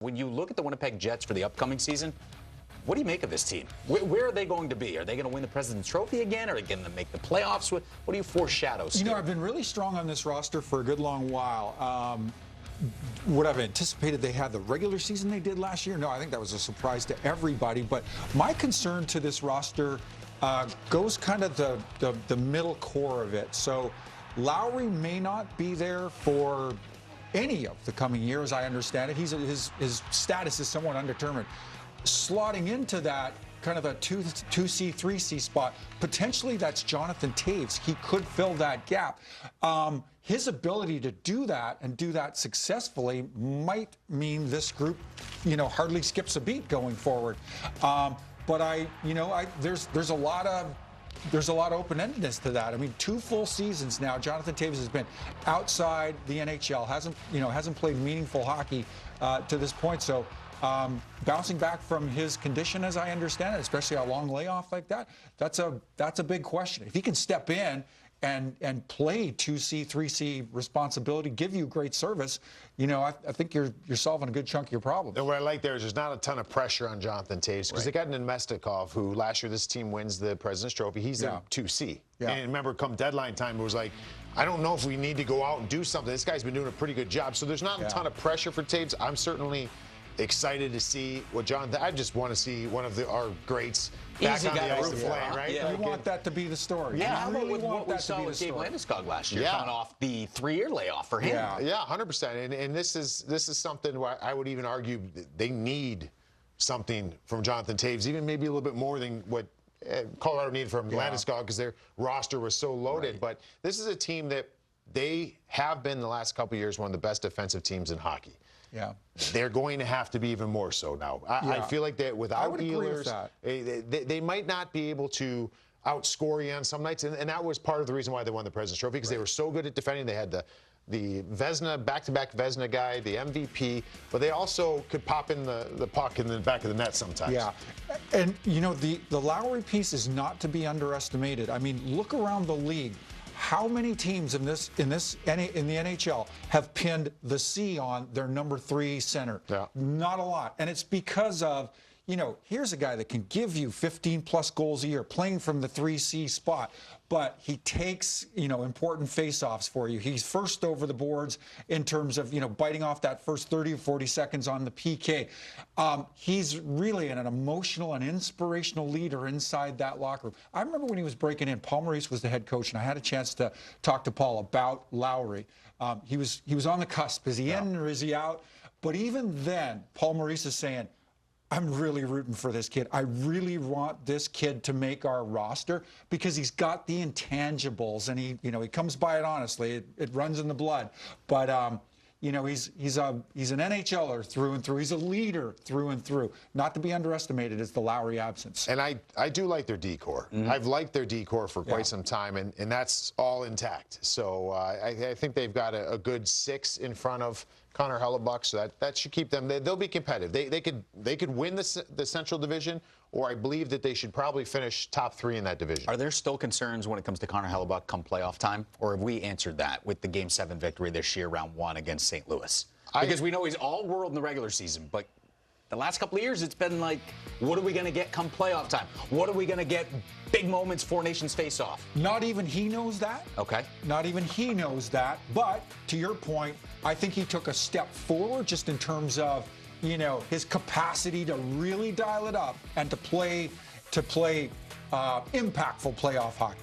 When you look at the Winnipeg Jets for the upcoming season, what do you make of this team? Where are they going to be? Are they going to win the President's Trophy again? Are they going to make the playoffs? What do you foreshadow, Stu? You know, I've been really strong on this roster for a good long while. Would I've anticipated they had the regular season they did last year? No, I think that was a surprise to everybody. But my concern to this roster goes kind of the middle core of it. So Lowry may not be there for any of the coming years, I understand it. His status is somewhat undetermined. Slotting into that kind of a 2C, 3C spot, potentially that's Jonathan Toews. He could fill that gap. His ability to do that and do that successfully might mean this group, hardly skips a beat going forward. But there's a lot of open-endedness to that. I mean, 2 full seasons now, Jonathan Toews has been outside the NHL, hasn't played meaningful hockey to this point. So bouncing back from his condition, as I understand it, especially a long layoff like that, that's a big question. If he can step in and play 2C, 3C responsibility, give you great service, I think you're solving a good chunk of your problem. And what I like there is there's not a ton of pressure on Jonathan Toews because they got Nemestikov, who last year this team wins the President's Trophy. He's in 2C. Yeah. And remember, come deadline time, it was like, I don't know if we need to go out and do something. This guy's been doing a pretty good job. So there's not a ton of pressure for Toews. I'm certainly excited to see what Jonathan. I just want to see one of our greats back on the ice to play, right? Yeah. You want that to be the story. Yeah, how about with what we saw with Gabe Landeskog last year, coming off the 3-year layoff for him? Yeah, 100%. And this is something where I would even argue they need something from Jonathan Toews, even maybe a little bit more than what Colorado needed from Landeskog because their roster was so loaded. Right. But this is a team that they have been the last couple of years one of the best defensive teams in hockey. Yeah, they're going to have to be even more so now. I feel like that without Ehlers, they might not be able to outscore you on some nights, and that was part of the reason why they won the President's Trophy because they were so good at defending. They had the Vezina, back-to-back Vezina guy, the MVP, but they also could pop in the puck in the back of the net sometimes. Yeah, and the Lowry piece is not to be underestimated. I mean, look around the league. How many teams in the NHL have pinned the C on their number 3 center? Yeah. Not a lot. And it's because of, here's a guy that can give you 15-plus goals a year playing from the 3C spot, but he takes, important face-offs for you. He's first over the boards in terms of, biting off that first 30 or 40 seconds on the PK. He's really an emotional and inspirational leader inside that locker room. I remember when he was breaking in, Paul Maurice was the head coach, and I had a chance to talk to Paul about Lowry. He was on the cusp. Is he in or is he out? But even then, Paul Maurice is saying, I'm really rooting for this kid. I really want this kid to make our roster because he's got the intangibles and he comes by it honestly. It runs in the blood. But he's an NHLer through and through. He's a leader through and through. Not to be underestimated is the Lowry absence. And I do like their D-core. I've liked their D-core for quite some time, and that's all intact. So I think they've got a good 6 in front of Connor Hellebuyck, so that should keep them. They'll be competitive. They could win the Central Division, or I believe that they should probably finish top 3 in that division. Are there still concerns when it comes to Connor Hellebuyck come playoff time, or have we answered that with the Game 7 victory this year, round 1 against St. Louis? Because we know he's all world in the regular season, but the last couple of years, it's been like, what are we going to get come playoff time? What are we going to get big moments for Nations face-off? Not even he knows that. Okay. Not even he knows that. But to your point, I think he took a step forward just in terms of, his capacity to really dial it up and to play impactful playoff hockey.